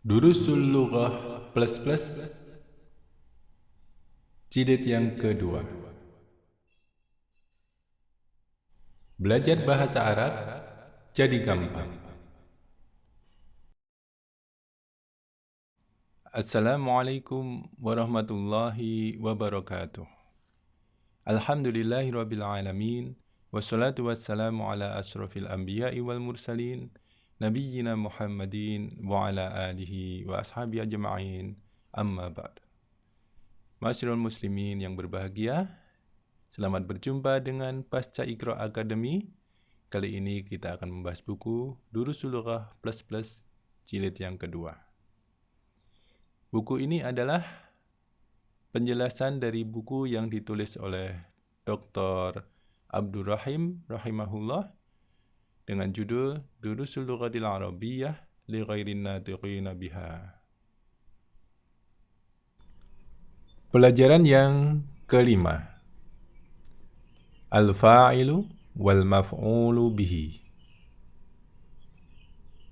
Durusul Lughah plus plus jilid yang kedua. Belajar bahasa Arab jadi gampang. Assalamualaikum warahmatullahi wabarakatuh. Alhamdulillahirabbil alamin wassalatu wassalamu ala asrofil anbiya'i wal mursalin nabiyyina Muhammadin wa ala alihi wa ashabi ajma'in amma ba'd. Masyarul muslimin yang berbahagia, selamat berjumpa dengan Pasca Iqra Academy. Kali ini kita akan membahas buku Durusul Lughah plus plus jilid yang kedua. Buku ini adalah penjelasan dari buku yang ditulis oleh Dr. Abdul Rahim rahimahullah dengan judul Durusul Lughatil Arabiyyah li ghairin natiqina biha. Pelajaran yang kelima. Al-fa'ilu wal maf'ulu bihi.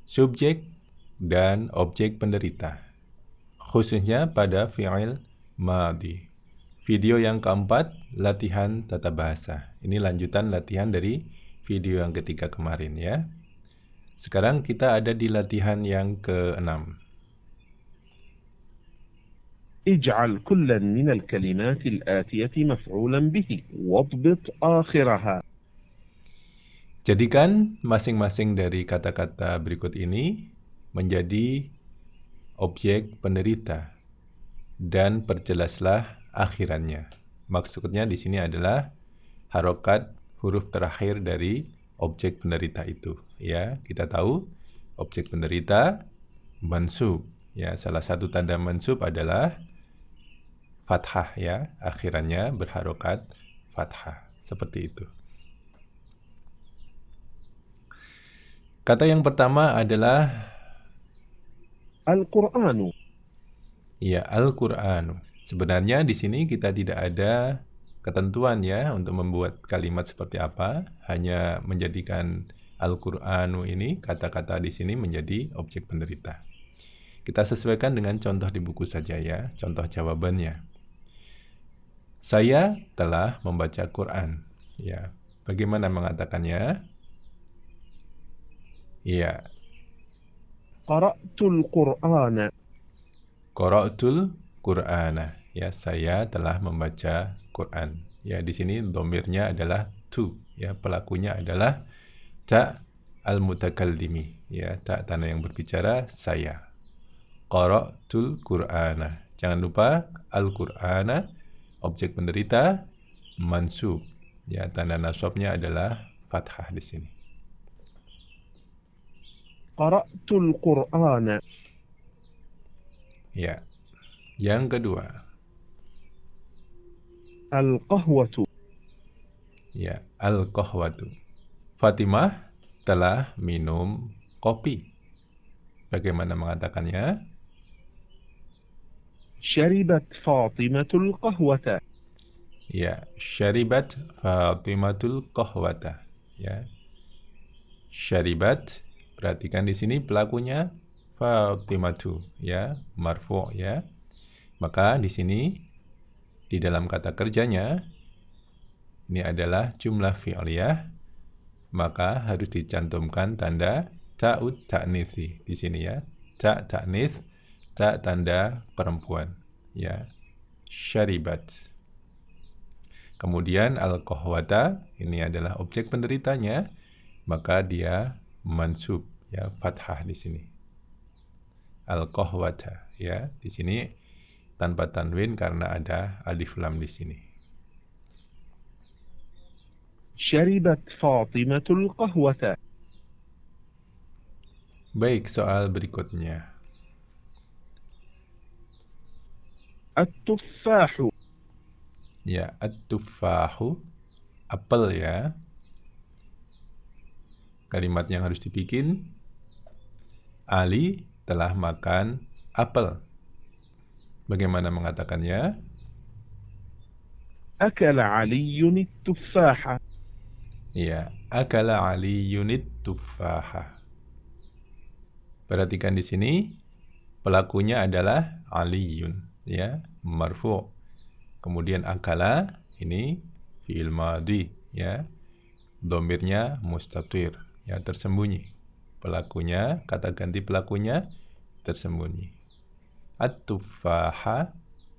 Subjek dan objek penderita, khususnya pada fi'il madhi. Video yang keempat, latihan tata bahasa. Ini lanjutan latihan dari video yang ketiga kemarin ya. Sekarang kita ada di latihan yang keenam. اجعل كلا من الكلمات الآتية مفعولا به واضبط آخرها. Jadikan masing-masing dari kata-kata berikut ini menjadi objek penderita dan perjelaslah akhirannya. Maksudnya di sini adalah harokat huruf terakhir dari objek penderita itu. Ya, kita tahu objek penderita mansub. Ya, salah satu tanda mansub adalah fathah ya, akhirannya berharokat fathah. Seperti itu. Kata yang pertama adalah القرآن. ya, Al-Qur'anu. Sebenarnya di sini kita tidak ada ketentuan ya untuk membuat kalimat seperti apa, hanya menjadikan Al-Qur'anu ini, kata-kata di sini menjadi objek penderita. Kita sesuaikan dengan contoh di buku saja ya, contoh jawabannya. Saya telah membaca Quran. Ya, bagaimana mengatakannya? Ya, قرأت القرآن. Qara'tul Qur'ana. Ya, saya telah membaca Quran. Ya, di sini dhamirnya adalah tu. Ya, pelakunya adalah ta al-mutakallimi. Ya, ta tanda yang berbicara saya. Qara'tul Qur'ana. Jangan lupa Al-Qur'ana objek penderita mansub. Ya, tanda nasabnya adalah fathah di sini. قرأت القرآن. Ya. Yang kedua. القهوة. Ya, al-qahwatu. Fatimah telah minum kopi. Bagaimana mengatakannya? شربت فاطمة القهوة. Ya, syaribat Fatimatul qahwata. Ya. Syaribat, perhatikan di sini pelakunya Fatimatu, ya, marfu' ya. Maka di sini di dalam kata kerjanya ini adalah jumlah fi'liyah, maka harus dicantumkan tanda ta'ud ta'nithi di sini ya. Ta ta'nits, ta tanda perempuan, ya. Syaribat. Kemudian al-qahwata ini adalah objek penderitanya, maka dia mansub ya, fathah di sini. Al-qahwata ya, di sini tanpa tanwin karena ada alif lam di sini. شربت فاطمة القهوة. Baik, soal berikutnya. التفاح. Ya, at-tuffahu, apel ya. Kalimat yang harus dibikin, Ali telah makan apel. Bagaimana mengatakannya? أكل علي التفاح. Ya, akala Ali yunit tuffaha. Perhatikan di sini pelakunya adalah aliyun, ya, marfu'. Kemudian akala ini fi'il madhi, ya. Dhamirnya mustatir, ya, tersembunyi. Pelakunya, kata ganti pelakunya tersembunyi. At-tufaha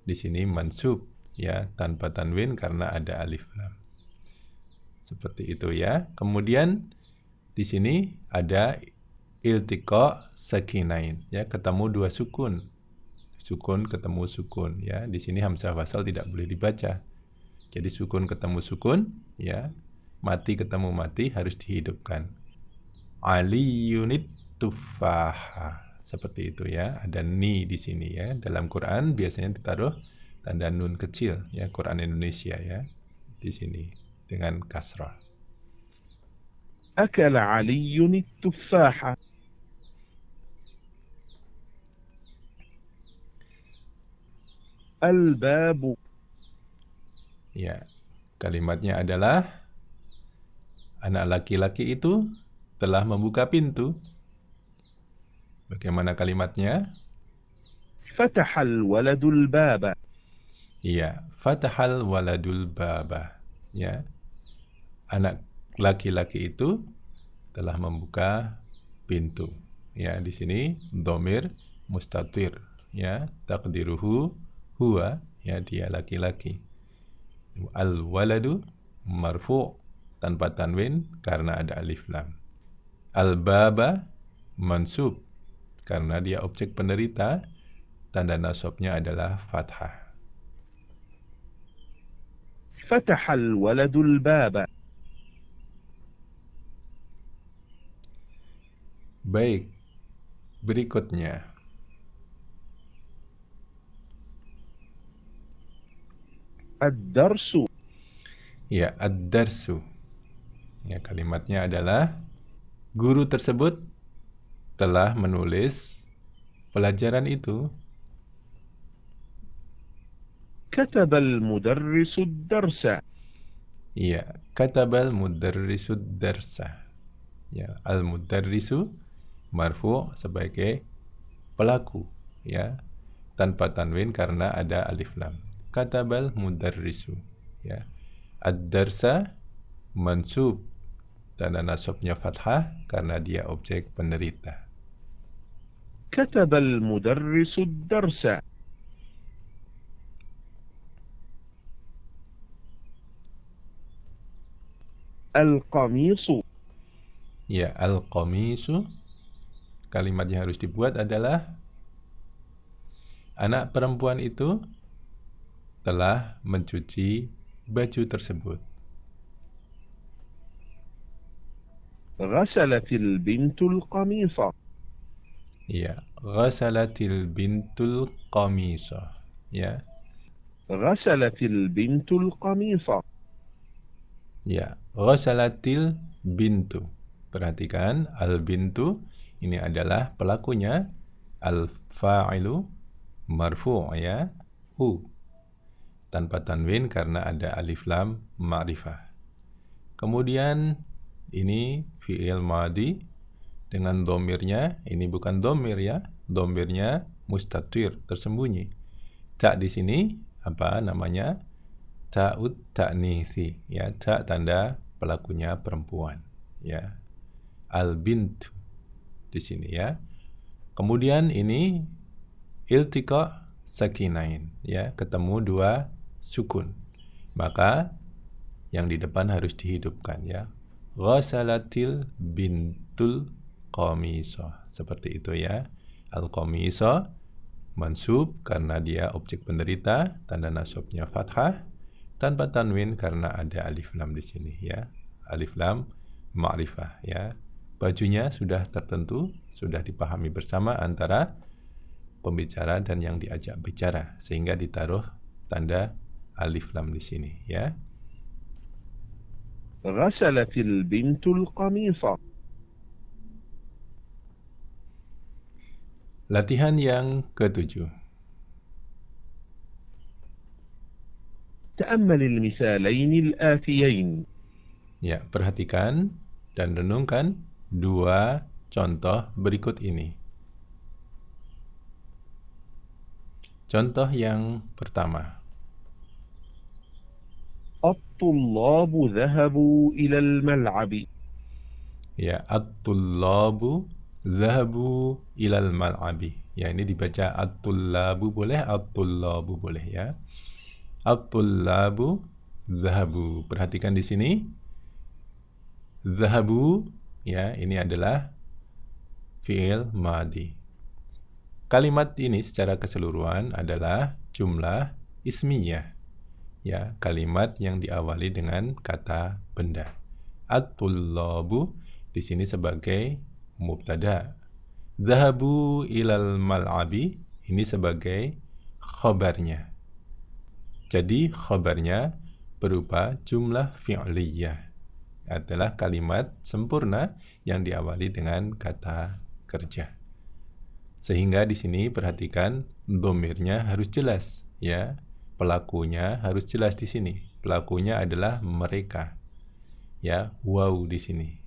di sini mansub, ya, tanpa tanwin karena ada alif lam. Seperti itu, ya. Kemudian di sini ada iltiqa sakinain, ya, ketemu dua sukun. Sukun ketemu sukun, ya. Di sini hamzah wasal tidak boleh dibaca. Jadi sukun ketemu sukun, ya. Mati ketemu mati harus dihidupkan. Aliyunit tufaha. Seperti itu, ya. Ada ni di sini, ya. Dalam Quran biasanya ditaruh tanda nun kecil, ya, Quran Indonesia, ya. Di sini dengan kasrah. أكل علي التفاحة. الباب. Ya, kalimatnya adalah anak laki-laki itu telah membuka pintu. Bagaimana kalimatnya? فتح الولد الباب. Ya, fatahal waladul baba. Ya, anak laki-laki itu telah membuka pintu. Ya, di sini dhamir mustatir, ya, taqdiruhu huwa, ya, dia laki-laki. Al waladu marfu' tanpa tanwin karena ada alif lam. Al baba mansub karena dia objek penderita, tanda nasabnya adalah fathah. فتح الولد الباب. Baik, berikutnya. الدرس. Ya, ad-darsu. Ya, kalimatnya adalah guru tersebut telah menulis pelajaran itu. كتب المدرس الدرس. Ya, katabal mudarrisud darsa. Ya, al-mudarrisu marfu' sebagai pelaku, ya, tanpa tanwin karena ada alif lam. Katabal mudarrisu, ya. Ad-darsa mansub, tanda nasabnya fathah karena dia objek penderita. كتب المدرس الدرس. القميص. Ya, al-qamisu, kalimat yang harus dibuat adalah anak perempuan itu telah mencuci baju tersebut. غسلت البنت القميص. Ya, ghasalatil bintul qamisa. Ya, غسلت البنت القميص. ya, ghasalatil bintu. Perhatikan, al bintu ini adalah pelakunya, al fa'ilu marfu', ya, tanpa tanwin karena ada alif lam ma'rifah. Kemudian ini fi'il madhi dengan domirnya, ini bukan domir, ya, domirnya mustatir, tersembunyi. Ta di sini apa namanya? Ta'ud ta'nithi, ya, ta tanda pelakunya perempuan, ya. Al bint di sini, ya. Kemudian ini iltiqa sakinain, ya, ketemu dua sukun. Maka yang di depan harus dihidupkan, ya. Ghasalatil bintul qamisa. Seperti itu, ya. Al-qamisa mansub karena dia objek penderita, tanda nasabnya fathah, tanpa tanwin karena ada alif lam di sini, ya. Alif lam ma'rifah, ya. Bajunya sudah tertentu, sudah dipahami bersama antara pembicara dan yang diajak bicara, sehingga ditaruh tanda alif lam di sini, ya. غسلت البنت القميص. Latihan yang ke-7. تأمل المثالين الآتيين. Ya, perhatikan dan renungkan dua contoh berikut ini. Contoh yang pertama. الطلاب ذهبوا إلى الملعب. Ya, at-tullabu dhahabu ilal mal'abi. Ya, ini dibaca at-tullabu boleh, at-tullabu boleh ya. At-tullabu dhahabu. Perhatikan di sini. Dhahabu ya, ini adalah fi'il madhi. Kalimat ini secara keseluruhan adalah jumlah ismiyah. Ya, kalimat yang diawali dengan kata benda. At-tullabu di sini sebagai mubtada. Dhahabu ilal mal'abi ini sebagai khabarnya. Jadi khabarnya berupa jumlah fi'liyah. Adalah kalimat sempurna yang diawali dengan kata kerja. Sehingga di sini perhatikan dhamirnya harus jelas ya. Pelakunya harus jelas di sini. Pelakunya adalah mereka. Ya, waw di sini.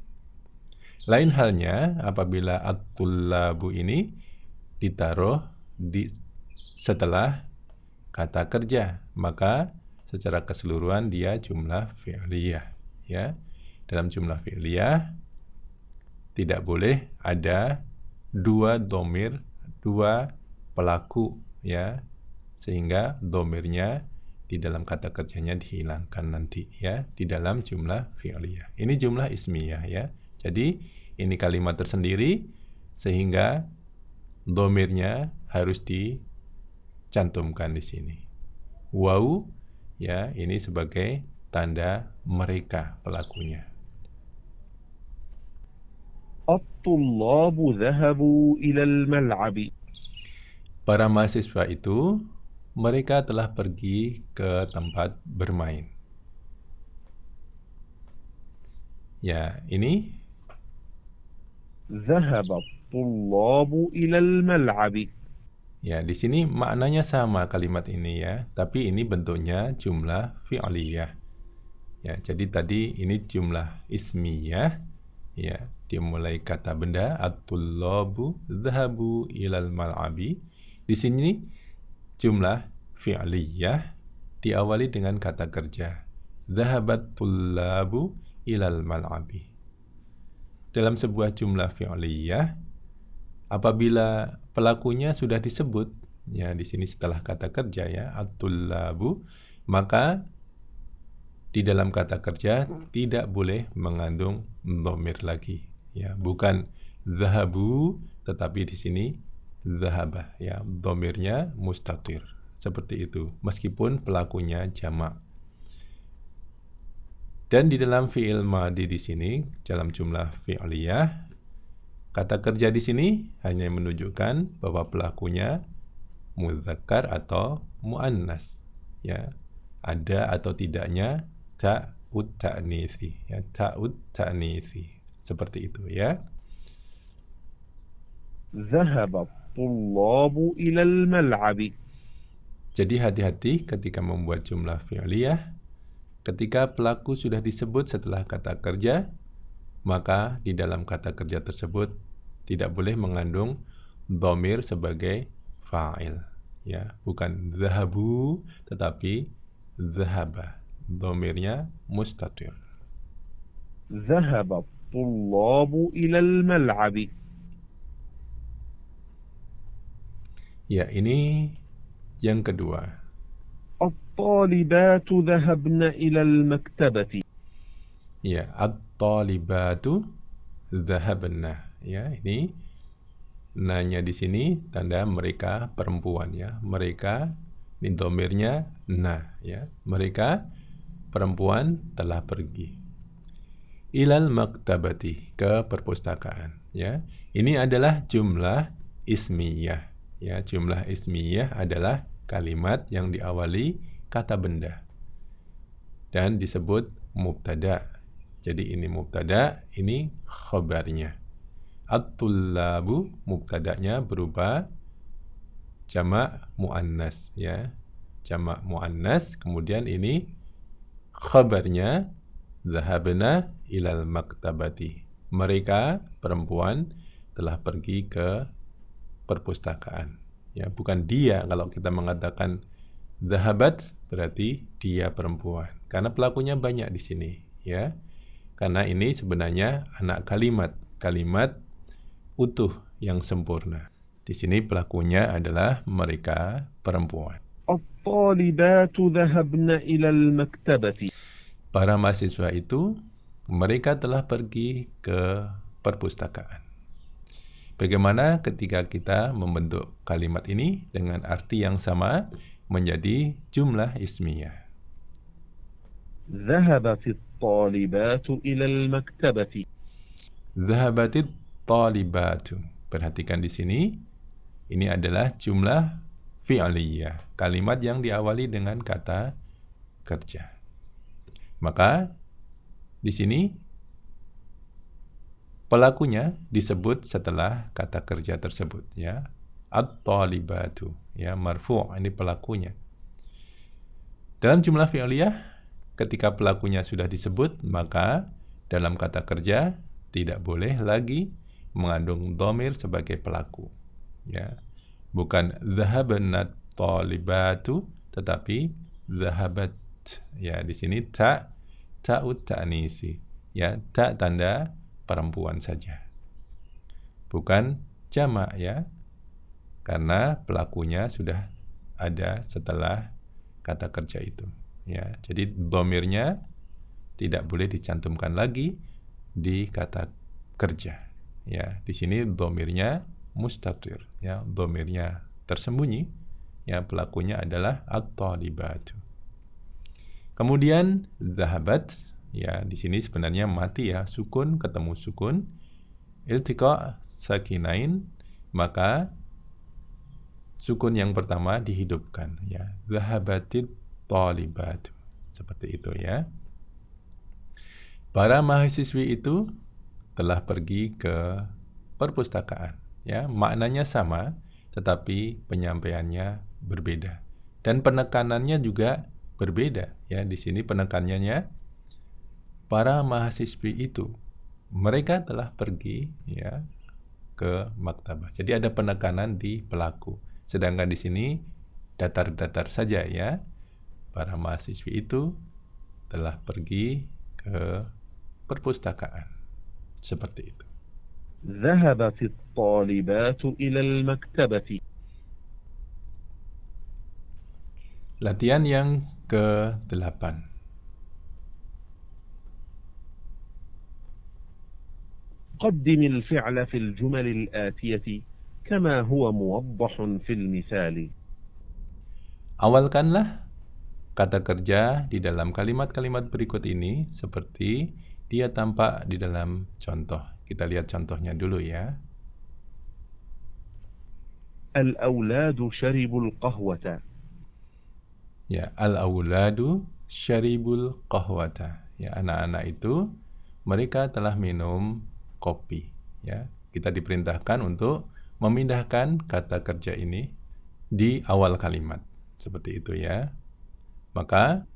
Lain halnya apabila at-tullabu ini ditaruh di setelah kata kerja, maka secara keseluruhan dia jumlah fi'liyah ya. Dalam jumlah fi'liyah tidak boleh ada dua dhamir, dua pelaku ya, sehingga dhamirnya di dalam kata kerjanya dihilangkan nanti ya di dalam jumlah fi'liyah. Ini jumlah ismiyah ya. Jadi ini kalimat tersendiri sehingga dhamirnya harus dicantumkan di sini. Waw ya, ini sebagai tanda mereka pelakunya. الطلاب ذهبوا إلى الملعب. Para mahasiswa itu mereka telah pergi ke tempat bermain. Ya, ini ذهب الطلاب إلى الملعب. ya, di sini maknanya sama kalimat ini ya, tapi ini bentuknya jumlah fi'liyah. Ya, jadi tadi ini jumlah ismiyah ya, dimulai kata benda at-tullabu dhahabu ilal mal'abi. Di sini jumlah fi'liyah diawali dengan kata kerja dhahabat tullabu ilal mal'abi. Dalam sebuah jumlah fi'liyah apabila pelakunya sudah disebut ya di sini setelah kata kerja ya at-tullabu, maka di dalam kata kerja tidak boleh mengandung dhamir lagi ya, bukan dhahabu tetapi di sini dhahabah ya, dhamirnya mustatir seperti itu meskipun pelakunya jamak. Dan di dalam fi'il madhi di sini dalam jumlah fi'liyah kata kerja di sini hanya menunjukkan bahwa pelakunya mudzakkar atau muannas ya, ada atau tidaknya ta'ud ta'nithi ya, ta'ud ta'nithi seperti itu ya. ذهب الطلاب إلى الملعب. Jadi hati-hati ketika membuat jumlah fi'liyah. Ketika pelaku sudah disebut setelah kata kerja, maka di dalam kata kerja tersebut tidak boleh mengandung dhamir sebagai fa'il ya, bukan dhahabu tetapi dhahaba, dhamirnya mustatir. ذهب الطلاب إلى الملعب. Ya, ini yang kedua. الطالبات ذهبن إلى المكتبة. Ya, at-talibatu dhahabna. Ya, ini nanya di sini tanda mereka perempuan ya. Mereka ini dhamirnya na ya. Mereka perempuan telah pergi. Ilal maktabati, ke perpustakaan ya. Ini adalah jumlah ismiyah ya. Jumlah ismiyah adalah kalimat yang diawali kata benda dan disebut mubtada. Jadi ini mubtada, ini khabarnya. At-tullabu mubtadanya berupa jamak muannas ya. Jamak muannas, kemudian ini khabarnya dhahabna ilal maktabati. Mereka perempuan telah pergi ke perpustakaan. Ya, bukan dia. Kalau kita mengatakan dhahabat berarti dia perempuan. Karena pelakunya banyak di sini, ya. Karena ini sebenarnya anak kalimat, kalimat utuh yang sempurna. Di sini pelakunya adalah mereka perempuan. الطالبات ذهبن إلى المكتبة. Para mahasiswa itu, mereka telah pergi ke perpustakaan. Bagaimana ketika kita membentuk kalimat ini dengan arti yang sama menjadi jumlah ismiyah? ذهبت الطالبات إلى المكتبة. Dhahabatit talibatu. Perhatikan di sini, ini adalah jumlah fi'liyah, kalimat yang diawali dengan kata kerja. Maka di sini pelakunya disebut setelah kata kerja tersebut, ya. At-talibatu, ya, marfu', ini pelakunya. Dalam jumlah fi'liyah, ketika pelakunya sudah disebut, maka dalam kata kerja tidak boleh lagi mengandung dhamir sebagai pelaku, ya. Bukan dhahabanat talibatu, tetapi dhahabat, ya. Di sini ta'ut ta'nisi, ya, ta tanda perempuan saja, bukan jamak, ya, karena pelakunya sudah ada setelah kata kerja itu, ya. Jadi dhamirnya tidak boleh dicantumkan lagi di kata kerja, ya. Di sini dhamirnya mustatir, ya, dhamirnya tersembunyi, ya, pelakunya adalah at-talibatu. Kemudian dhahabat, ya, di sini sebenarnya mati, ya, sukun ketemu sukun, iltiqa sakinain, maka sukun yang pertama dihidupkan, ya, dhahabatit talibatu, seperti itu, ya. Para mahasiswi itu telah pergi ke perpustakaan, ya, maknanya sama tetapi penyampaiannya berbeda dan penekanannya juga berbeda, ya. Di sini penekanannya para mahasiswi itu mereka telah pergi, ya, ke maktabah. Jadi ada penekanan di pelaku. Sedangkan di sini datar-datar saja, ya. Para mahasiswi itu telah pergi ke perpustakaan. Seperti itu. ذهبت الطالبات إلى المكتبة. Latihan yang ke-8. قدم الفعل في الجمل الآتية كما هو موضح في المثال. Awalkanlah kata kerja di dalam kalimat-kalimat berikut ini seperti dia tampak di dalam contoh. Kita lihat contohnya dulu, ya. الأولاد شربوا القهوة. Ya, al-auladu syaribul qahwata. Ya, anak-anak itu mereka telah minum kopi, ya. Kita diperintahkan untuk memindahkan kata kerja ini di awal kalimat. Seperti itu, ya. Maka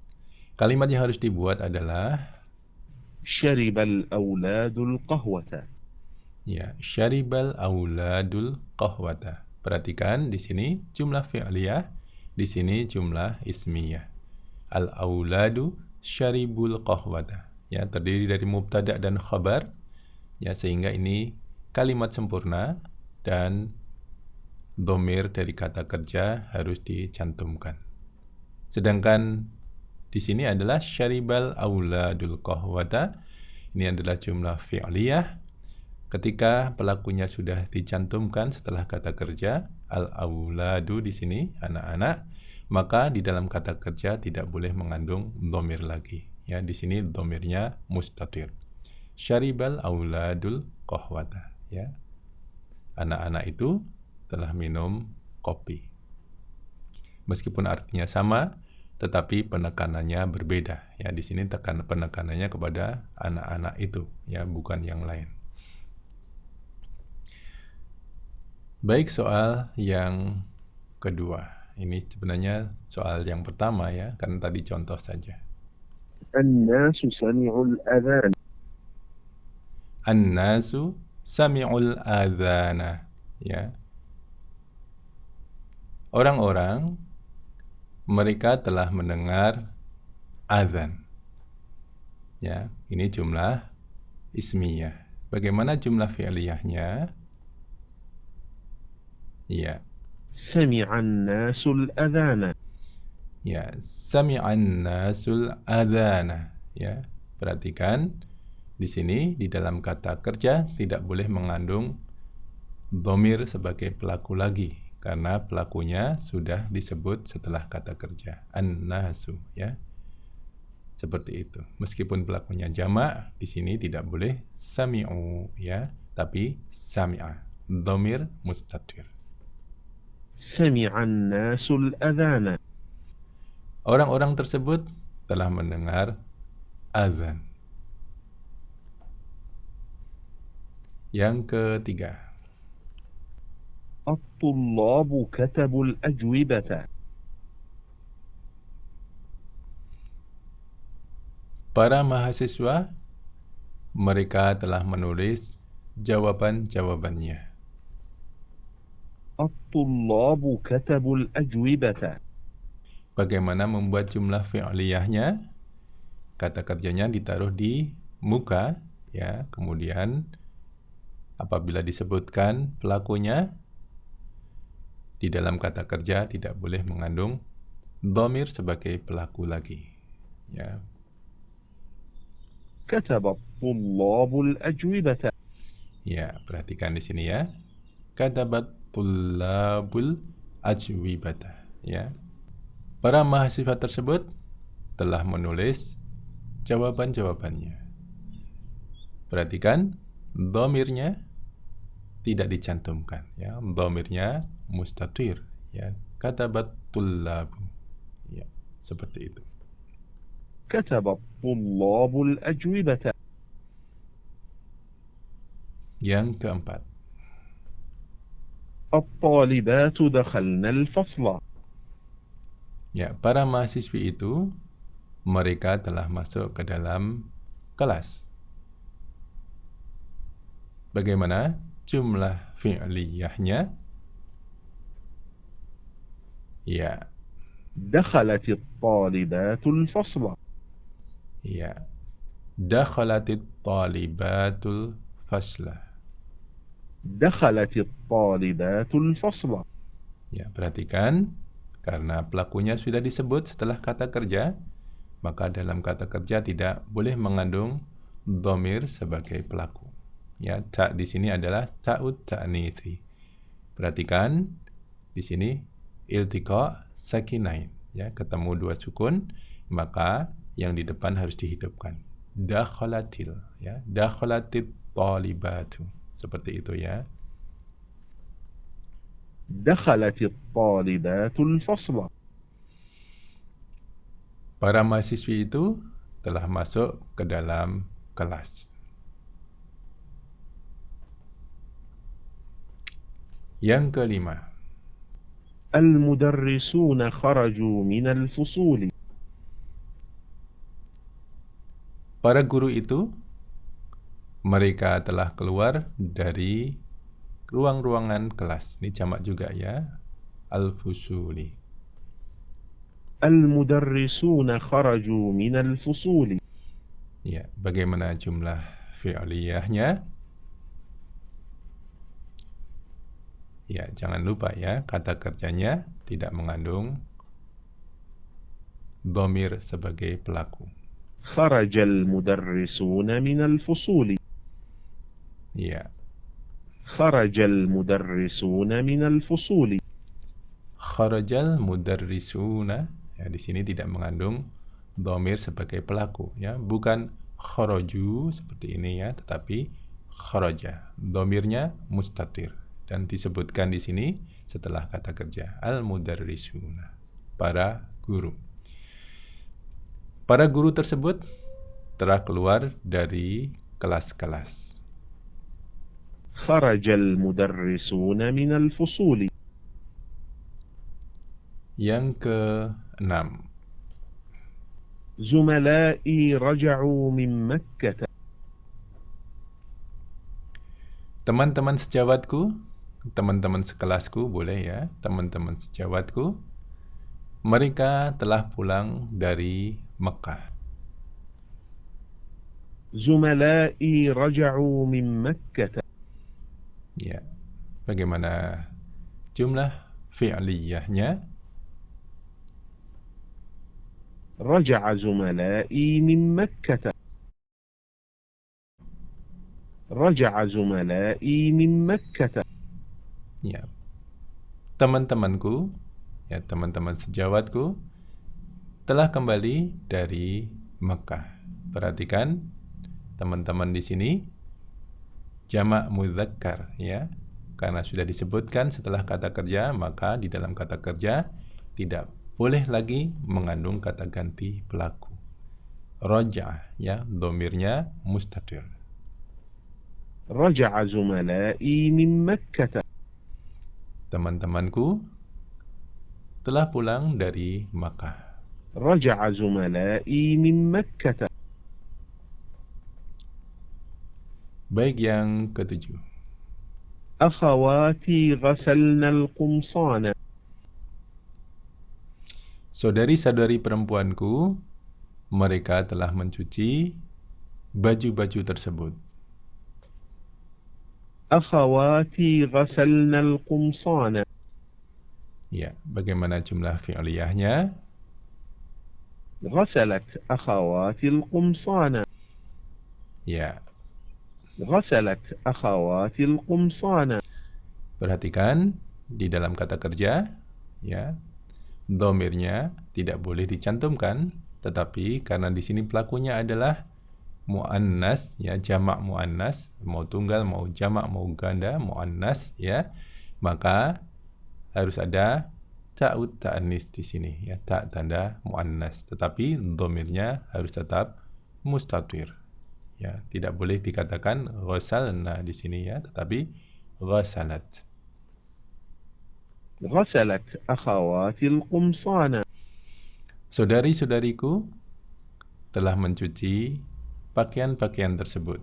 kalimat yang harus dibuat adalah شرب الأولاد القهوة. ya, syaribal auladul qahwata. Perhatikan di sini jumlah fi'liyah, di sini jumlah ismiyah. Al-auladu syaribul qahwata. Ya, terdiri dari mubtada dan khabar. Ya, sehingga ini kalimat sempurna dan dhamir dari kata kerja harus dicantumkan. Sedangkan di sini adalah syaribal auladul qahwata. Ini adalah jumlah fi'liyah. Ketika pelakunya sudah dicantumkan setelah kata kerja al-auladu di sini anak-anak, maka di dalam kata kerja tidak boleh mengandung dhamir lagi. Ya, di sini dhamirnya mustatir. Syaribal auladul qahwata, ya. Anak-anak itu telah minum kopi. Meskipun artinya sama, tetapi penekanannya berbeda. Ya, di sini penekanannya kepada anak-anak itu, ya, bukan yang lain. Baik, soal yang kedua. Ini sebenarnya soal yang pertama, ya, karena tadi contoh saja. الناس سمعوا الأذان. An-nasu sami'ul adhana, ya. Orang-orang, mereka telah mendengar azan. Ya, ini jumlah ismiyah. Bagaimana jumlah fi'liyahnya? Ya, سمع الناس الأذان. ya, sami'an nasul adzana. Ya, perhatikan di sini di dalam kata kerja tidak boleh mengandung dhamir sebagai pelaku lagi karena pelakunya sudah disebut setelah kata kerja an-nasu, ya. Seperti itu. Meskipun pelakunya jamak, di sini tidak boleh sami'u, ya, tapi sami'a. Dhamir mustatir. سمع الناس الأذان. Orang-orang tersebut telah mendengar azan. Yang ketiga, الطلاب كتبوا الأجوبة. para mahasiswa, mereka telah menulis jawaban-jawabannya. الطلاب كتبوا الأجوبة. Bagaimana membuat jumlah fi'liyahnya? Kata kerjanya ditaruh di muka, ya. Kemudian apabila disebutkan pelakunya, di dalam kata kerja tidak boleh mengandung dhamir sebagai pelaku lagi, ya. كتب الطلاب الأجوبة. Ya, perhatikan di sini ya. Katabat tullabul ajwibata, ya. Para mahasiswa tersebut telah menulis jawaban-jawabannya. Perhatikan, dhamirnya tidak dicantumkan, ya. Dhamirnya mustatir, ya. Katabat tullabu, ya, seperti itu. كتب الطلاب الأجوبة. Yang keempat, الطالبات دخلن الفصل. ya, para mahasiswi itu mereka telah masuk ke dalam kelas. Bagaimana jumlah fi'liyahnya? Ya, دخلت الطالبات الفصل. ya. Dakhalatit talibatul fasla. دخلت الطالبات الفصل. Ya, perhatikan, karena pelakunya sudah disebut setelah kata kerja, maka dalam kata kerja tidak boleh mengandung dhamir sebagai pelaku. Ya, ta di sini adalah ta'ud ta'nithi. Perhatikan di sini iltiqa sakinain, ya, ketemu dua sukun, maka yang di depan harus dihidupkan. Dakhalatil, ya, dakhalatit talibatu. Seperti itu, ya. دخلت الطالبات الفصل. Para mahasiswi itu telah masuk ke dalam kelas. Yang kelima, المدرسون خرجوا من الفصول. para guru itu mereka telah keluar dari ruang-ruangan kelas. Ini jamak juga, ya. Al-fusuli. المدرسون خرجوا من الفصول. Ya, bagaimana jumlah fi'liyahnya? Ya, jangan lupa ya, kata kerjanya tidak mengandung dhamir sebagai pelaku. خرج المدرسون من الفصول. Ya, خرج المدرسون من الفصول. kharajal mudarrisuna, ya, di sini tidak mengandung dhamir sebagai pelaku, ya. Bukan kharaju seperti ini, ya, tetapi kharaja. Dhamirnya mustatir dan disebutkan di sini setelah kata kerja al-mudarrisuna, para guru. Para guru tersebut telah keluar dari kelas-kelas. خرج المدرسون من الفصول. Yang keenam, زملائي رجعوا من مكة. teman-teman sejawatku teman-teman sekelasku boleh ya, teman-teman sejawatku, mereka telah pulang dari Mekah. زملائي رجعوا من مكة. Ya, bagaimana jumlah fi'liyahnya? رجع زملائي من مكة. رجع زملائي من مكة. Ya, teman-temanku, ya teman-teman sejawatku telah kembali dari Mekah. Perhatikan teman-teman di sini jamak mudzakkar ya. Karena sudah disebutkan setelah kata kerja, maka di dalam kata kerja tidak boleh lagi mengandung kata ganti pelaku. Raja ya, dhamirnya mustatir. رجع زملائي من مكة. Teman-temanku telah pulang dari Makkah. رجع زملائي من مكة. Baik, yang ketujuh. أخواتي غسلن القمصان. Saudari-saudari perempuanku, mereka telah mencuci baju-baju tersebut. أخواتي غسلن القمصان. Ya, bagaimana jumlah fi'liyahnya? غسلت أخواتي القمصان. Ya, غسلت أخواتي القمصان. perhatikan di dalam kata kerja, ya, dhamirnya tidak boleh dicantumkan, tetapi karena di sini pelakunya adalah muannas, ya, jamak muannas, mau tunggal, mau jamak, mau ganda, muannas, ya, maka harus ada ta'ud ta'anis di sini, ya, ta tanda muannas, tetapi dhamirnya harus tetap mustatir. Ya, tidak boleh dikatakan ghasalna di sini ya, tetapi ghasalat. غسلت أخواتي القمصان. Saudari-saudariku telah mencuci pakaian-pakaian tersebut.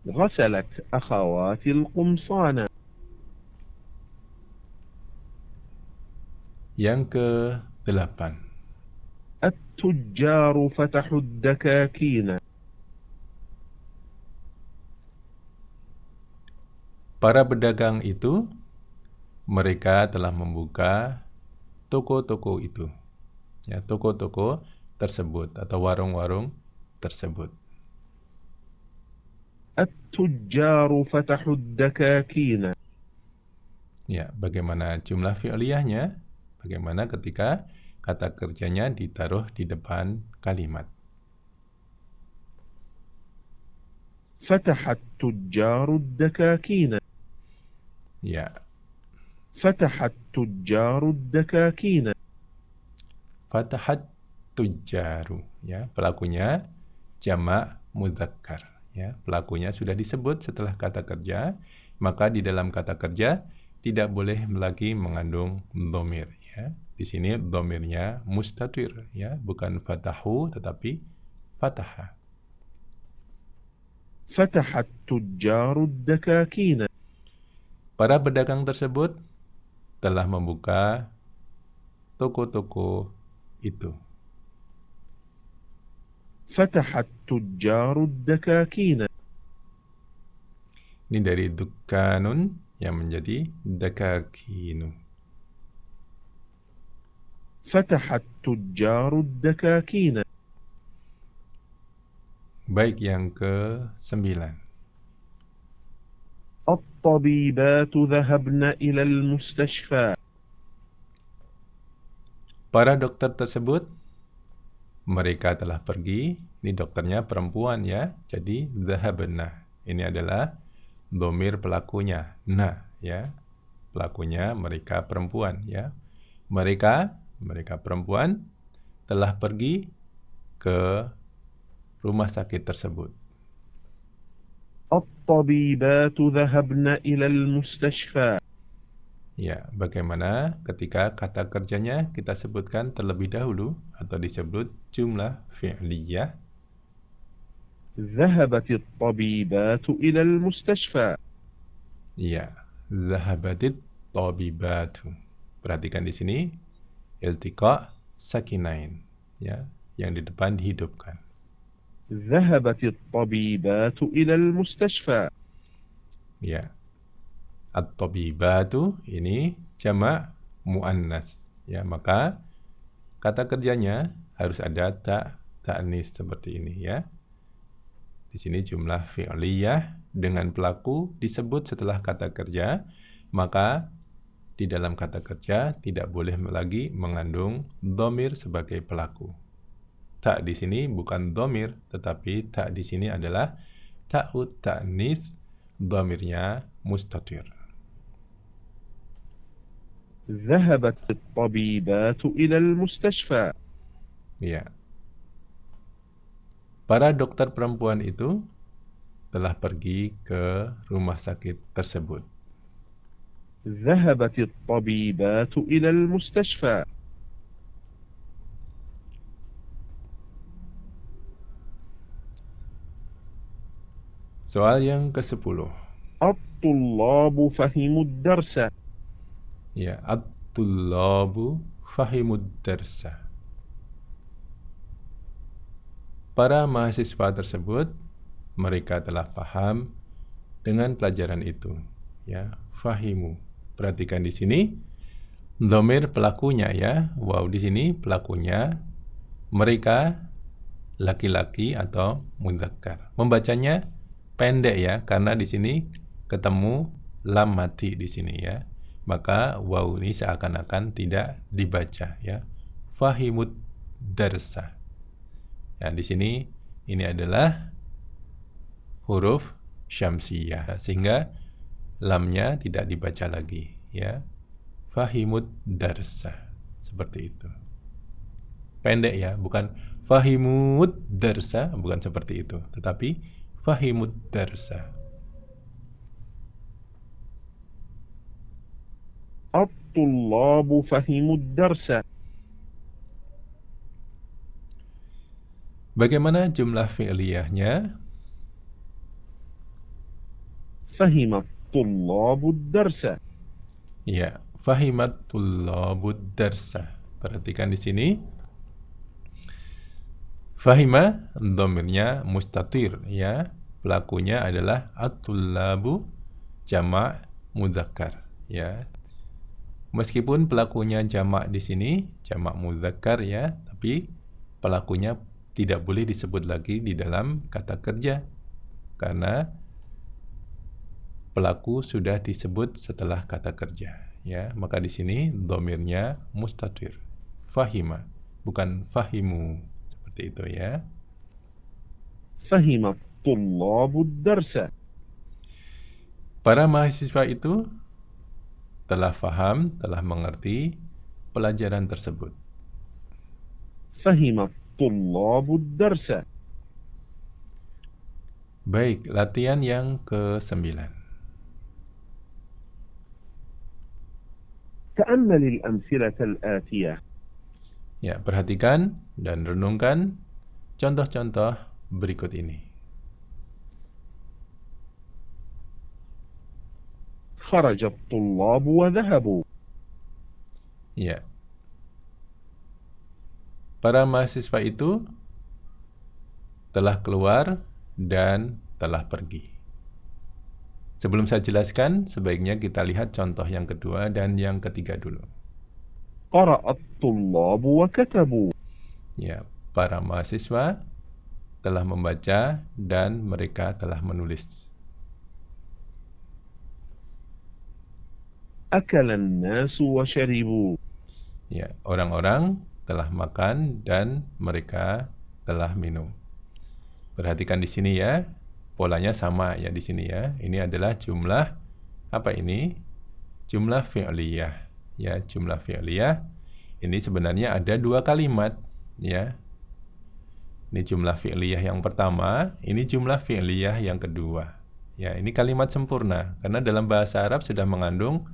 غسلت أخواتي القمصان. Yang ke-8. التجار فتحوا الدكاكين. Para pedagang itu, mereka telah membuka toko-toko itu. Ya, toko-toko tersebut atau warung-warung tersebut. التجار فتحوا الدكاكين. Ya, bagaimana jumlah fi'liyahnya? Bagaimana ketika kata kerjanya ditaruh di depan kalimat? فتح التجار الدكاكين. Ya, فتح التجار الدكاكين. fatahat tujaru, ya, pelakunya jamak mudzakkar, ya, pelakunya sudah disebut setelah kata kerja, maka di dalam kata kerja tidak boleh lagi mengandung dhamir, ya. Di sini dhamirnya mustatir, ya, bukan fatahu tetapi fataha. فتح التجار الدكاكين. Para pedagang tersebut telah membuka toko-toko itu. فتح التجار الدكاكين. Ini dari dukkanun yang menjadi dakakinu. فتح التجار الدكاكين. Baik, yang ke-9. الطبيبات ذهبن إلى المستشفى. Para dokter tersebut, mereka telah pergi. Ini dokternya perempuan ya, jadi dhahabna. Ini adalah dhamir pelakunya. Nah, ya, pelakunya mereka perempuan ya. Mereka perempuan telah pergi ke rumah sakit tersebut. الطبيبات ذهبن إلى المستشفى. Ya, bagaimana ketika kata kerjanya kita sebutkan terlebih dahulu atau disebut jumlah fi'liyah. ذهبت الطبيبات إلى المستشفى. Ya, Zahabatit tabibatu. Perhatikan di sini iltiqa sakinain, ya, yang di depan dihidupkan. ذهبت الطبيبات إلى المستشفى. Ya. At-tabibatu ini jamak muannas, ya, maka kata kerjanya harus ada ta'nis seperti ini, ya. Di sini jumlah fi'liyah dengan pelaku disebut setelah kata kerja, maka di dalam kata kerja tidak boleh lagi mengandung dhamir sebagai pelaku. Ta di sini bukan dhamir, tetapi ta di sini adalah ta'ut ta'nis, dhamirnya mustatir. ذهبت الطبيبات إلى المستشفى. Ya. Para dokter perempuan itu telah pergi ke rumah sakit tersebut. ذهبت الطبيبات إلى المستشفى. Soal yang ke-10. الطلاب فهموا الدرس. Ya, at-tullabu fahimud darsa. Para mahasiswa tersebut mereka telah paham dengan pelajaran itu, ya, fahimu. Perhatikan di sini dhamir pelakunya, ya. Wow, di sini pelakunya mereka laki-laki atau mudzakkar. Membacanya pendek, ya, karena di sini ketemu lam mati di sini, ya. Maka waw ini seakan-akan tidak dibaca, ya. Fahimud darsa. Ya, di sini ini adalah huruf syamsiyah, sehingga lamnya tidak dibaca lagi, ya. Fahimud darsa. Seperti itu. Pendek, ya, bukan fahimud darsa, bukan seperti itu, tetapi fahimud darsa. الطلاب فهموا الدرس. Bagaimana jumlah fi'liyahnya? فهم الطلاب الدرس. Ya, fahimat tullabud darsa. Perhatikan di sini. Fahima, dhamirnya mustatir, ya. Pelakunya adalah at-tullabu jamak mudzakkar, ya. Meskipun pelakunya jamak di sini, jamak mudzakkar, ya, tapi pelakunya tidak boleh disebut lagi di dalam kata kerja karena pelaku sudah disebut setelah kata kerja, ya. Maka di sini dhamirnya mustatir. Fahima, bukan fahimu, seperti itu, ya. فهم الطلاب الدرس. Para mahasiswa itu telah faham, telah mengerti pelajaran tersebut. فهم الطلاب الدرس. Baik, latihan yang ke-9. تأمل الأمثلة الآتية. Ya, perhatikan dan renungkan contoh-contoh berikut ini. خرج الطلاب وذهبوا. Ya. Para mahasiswa itu telah keluar dan telah pergi. Sebelum saya jelaskan, sebaiknya kita lihat contoh yang kedua dan yang ketiga dulu. قرأ الطلاب وكتبوا. Ya, para mahasiswa telah membaca dan mereka telah menulis. أكل الناس وشربوا. Ya, orang-orang telah makan dan mereka telah minum. Perhatikan di sini, ya. Polanya sama, ya, di sini, ya. Ini adalah jumlah apa ini? Jumlah fi'liyah. Ya, jumlah fi'liyah. Ini sebenarnya ada 2 kalimat, ya. Ini jumlah fi'liyah yang pertama, ini jumlah fi'liyah yang kedua. Ya, ini kalimat sempurna karena dalam bahasa Arab sudah mengandung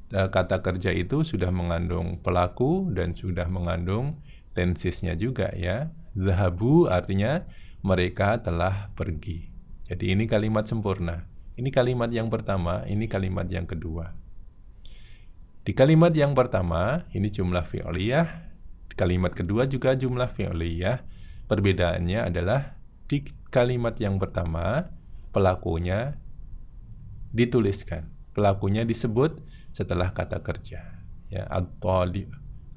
kata kerja itu sudah mengandung pelaku dan sudah mengandung tensisnya juga, ya. Zahabu artinya mereka telah pergi. Jadi ini kalimat sempurna. Ini kalimat yang pertama, ini kalimat yang kedua. Di kalimat yang pertama, ini jumlah fi'liyah. Di kalimat kedua juga jumlah fi'liyah. Perbedaannya adalah di kalimat yang pertama, pelakunya dituliskan. Pelakunya disebut setelah kata kerja. Ya,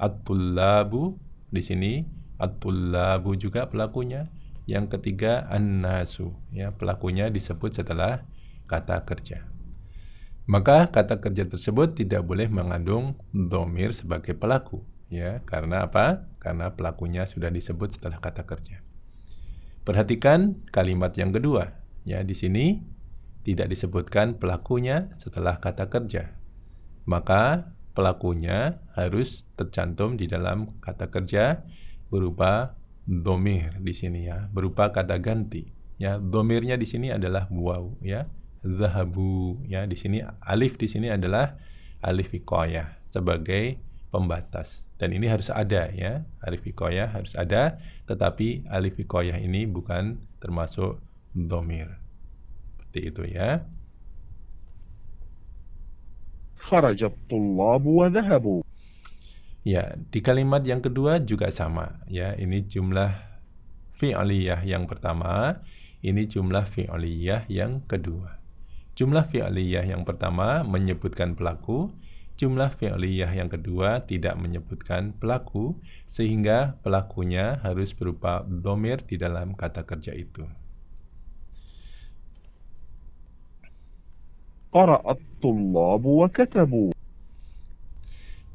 at-tullabu di sini, at-tullabu juga pelakunya. Yang ketiga, an-nasu, ya, pelakunya disebut setelah kata kerja. Maka kata kerja tersebut tidak boleh mengandung dhamir sebagai pelaku, ya. Karena apa? Karena pelakunya sudah disebut setelah kata kerja. Perhatikan kalimat yang kedua, ya, di sini tidak disebutkan pelakunya setelah kata kerja. Maka pelakunya harus tercantum di dalam kata kerja berupa dhamir di sini, ya, berupa kata ganti. Ya, dhamirnya di sini adalah waw, ya. Zahabu, ya, di sini alif di sini adalah alif wiqayah sebagai pembatas. Dan ini harus ada, ya. Alif wiqayah harus ada, tetapi alif wiqayah ini bukan termasuk dhamir. Seperti itu, ya. خرج الطلاب وذهبوا. Ya, di kalimat yang kedua juga sama, ya. Ini jumlah fi'liyah yang pertama, ini jumlah fi'liyah yang kedua. Jumlah fi'liyah yang pertama menyebutkan pelaku, jumlah fi'liyah yang kedua tidak menyebutkan pelaku, sehingga pelakunya harus berupa dhamir di dalam kata kerja itu. قرأ الطلاب وكتبوا.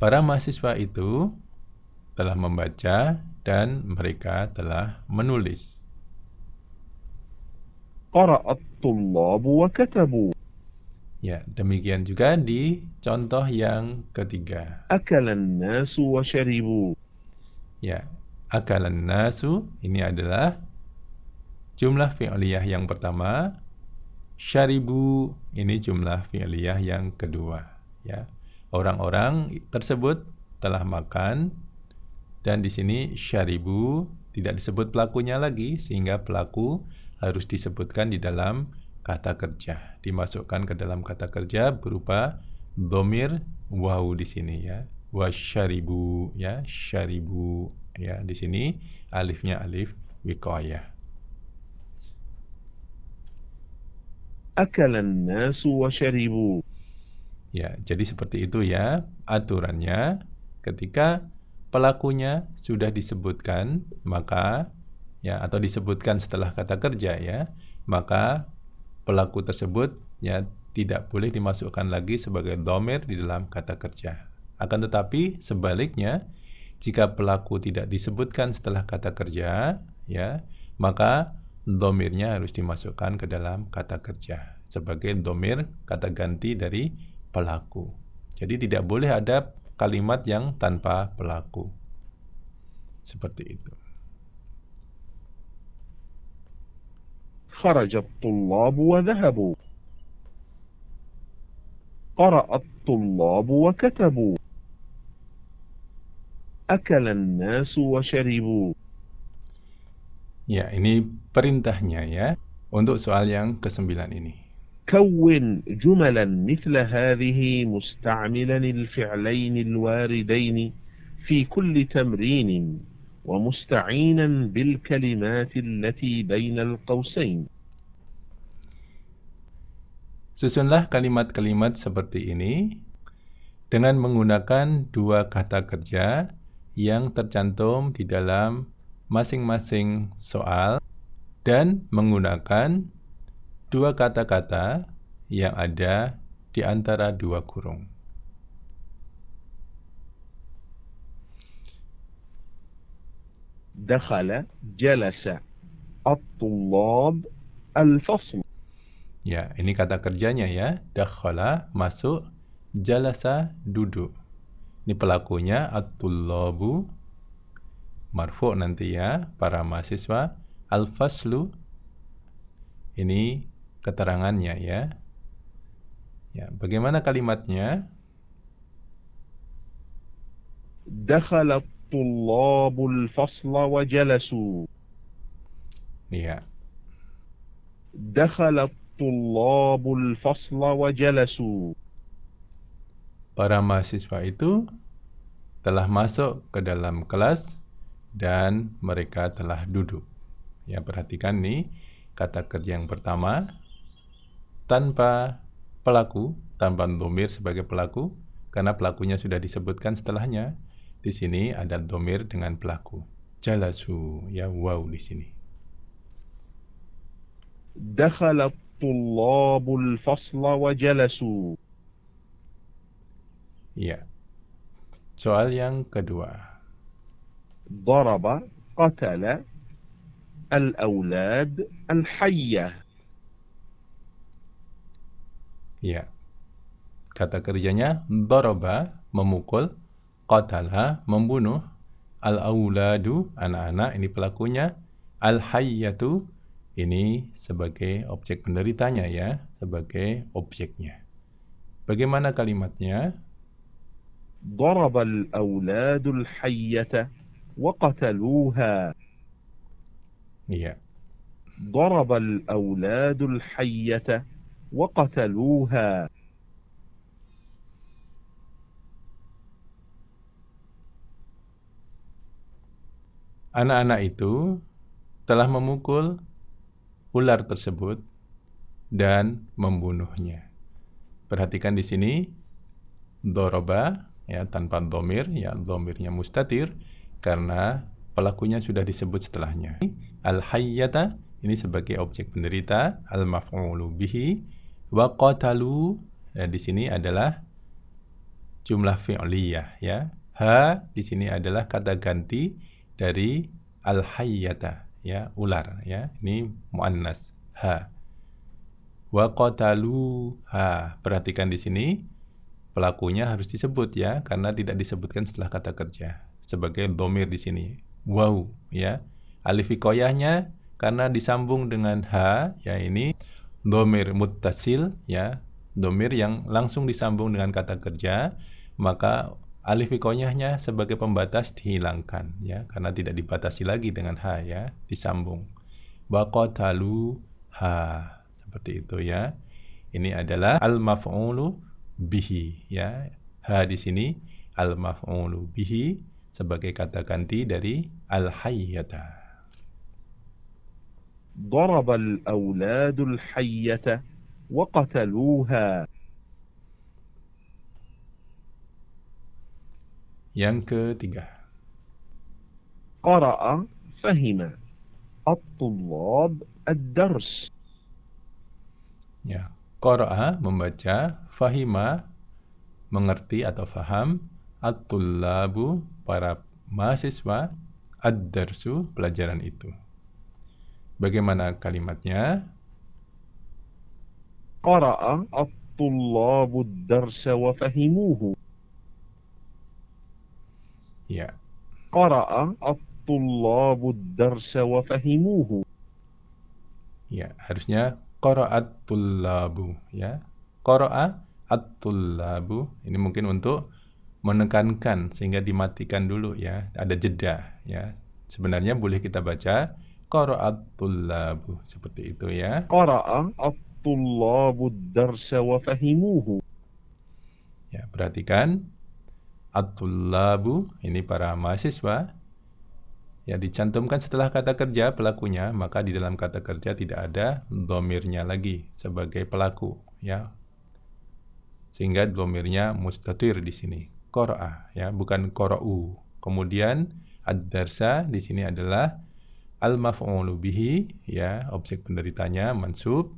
Para mahasiswa itu telah membaca dan mereka telah menulis. قرأ الطلاب وكتبوا. Ya, demikian juga di contoh yang ketiga. أكل الناس وشربوا. Ya, akalan nasu ini adalah jumlah fi'liyah yang pertama. Syaribu ini jumlah fi'liyah yang kedua, ya. Orang-orang tersebut telah makan, dan di sini syaribu tidak disebut pelakunya lagi, sehingga pelaku harus disebutkan di dalam kata kerja, dimasukkan ke dalam kata kerja berupa dhamir waw di sini, ya. Wasyaribu, ya, syaribu, ya. Di sini alifnya alif wiqayah. أكل الناس وشربوا. Ya, jadi seperti itu, ya, aturannya. Ketika pelakunya sudah disebutkan, maka, ya, atau disebutkan setelah kata kerja, ya, maka pelaku tersebut, ya, tidak boleh dimasukkan lagi sebagai dhamir di dalam kata kerja. Akan tetapi sebaliknya, jika pelaku tidak disebutkan setelah kata kerja, ya, maka dhamirnya harus dimasukkan ke dalam kata kerja sebagai dhamir kata ganti dari pelaku. Jadi tidak boleh ada kalimat yang tanpa pelaku. Seperti itu. خرج الطلاب وذهبوا. قرأ الطلاب وكتبوا. أكل الناس وشربوا. Ya, ini perintahnya, ya, untuk soal yang ke-9 ini. كون جملا مثل هذه مستعملا الفعلين الواردين في كل تمرين ومستعينا بالكلمات التي بين القوسين. Susunlah kalimat-kalimat seperti ini dengan menggunakan dua kata kerja yang tercantum di dalam masing-masing soal dan menggunakan dua kata-kata yang ada di antara dua kurung. دخل جلس الطلاب الفصل. Ya, ini kata kerjanya, ya. Dakhala, masuk, jalasa, duduk. Ini pelakunya at-tullabu, marfu' nanti, ya, para mahasiswa. Al-faslu, ini keterangannya, ya. Ya, bagaimana kalimatnya? دخل الطلاب الفصل وجلسوا. Ya. دخل الطلاب الفصل وجلسوا. Para mahasiswa itu telah masuk ke dalam kelas dan mereka telah duduk. Ya, perhatikan nih kata kerja yang pertama tanpa pelaku, tanpa dhamir sebagai pelaku, karena pelakunya sudah disebutkan setelahnya. Di sini ada dhamir dengan pelaku. Jalasu, ya wow di sini. دخل الطلاب الفصل وجلسوا. Ya. Soal yang kedua. ضرب قتل الأولاد الحية. Ya. Kata kerjanya daraba, memukul, qatala, membunuh, al-auladu, anak-anak, ini pelakunya, al-hayyatu, ini sebagai objek penderitanya ya, sebagai objeknya. Bagaimana kalimatnya? ضرب الأولاد الحية وقتلوها. Iya. ضرب الأولاد الحية وقتلوها. Anak-anak itu telah memukul ular tersebut dan membunuhnya. Perhatikan di sini doroba ya tanpa dhamir, ya dhamirnya mustatir karena pelakunya sudah disebut setelahnya. Al-hayyata ini sebagai objek penderita, al-maf'ulu bihi, wa qatalu di sini adalah jumlah fi'liyah ya. Ha di sini adalah kata ganti dari al-hayyata ya, ular ya. Ini muannas ha. Wa qataluha. Perhatikan di sini pelakunya harus disebut ya, karena tidak disebutkan setelah kata kerja sebagai dhamir di sini. Wow ya. Alif hikoyahnya karena disambung dengan ha ya, ini dhamir muttasil ya, dhamir yang langsung disambung dengan kata kerja, maka alif hikoyahnya sebagai pembatas dihilangkan ya, karena tidak dibatasi lagi dengan ha ya, disambung. Wa qataluha. Seperti itu ya. Ini adalah al-maf'ulu bihi ya. Ha di sini al-maf'ulu bihi sebagai kata ganti dari al-hayyata. ضرب الأولاد الحية وقتلوها. Yang ketiga. قرأ فهم الطلاب الدرس. Ya, qara'a membaca, fahima mengerti atau faham, at-tullabu para mahasiswa, ad-darsu pelajaran itu. Bagaimana kalimatnya? قرأ الطلاب الدرس وفهموه. Ya. قرأ الطلاب الدرس وفهموه. Ya, harusnya qara'at tullabu ya. Qara'a at-tullabu ini mungkin untuk menekankan sehingga dimatikan dulu ya, ada jeda ya. Sebenarnya boleh kita baca qara'at tullabu seperti itu ya. قرأ الطلاب الدرس وفهموه. Ya, perhatikan at-tullabu ini para mahasiswa ya, dicantumkan setelah kata kerja pelakunya, maka di dalam kata kerja tidak ada dhamirnya lagi sebagai pelaku ya. Sehingga dhamirnya mustatir di sini. Qara'a ya, bukan qara'u. Kemudian ad-darsa di sini adalah al-maf'ulu bihi ya, objek penderitanya mansub.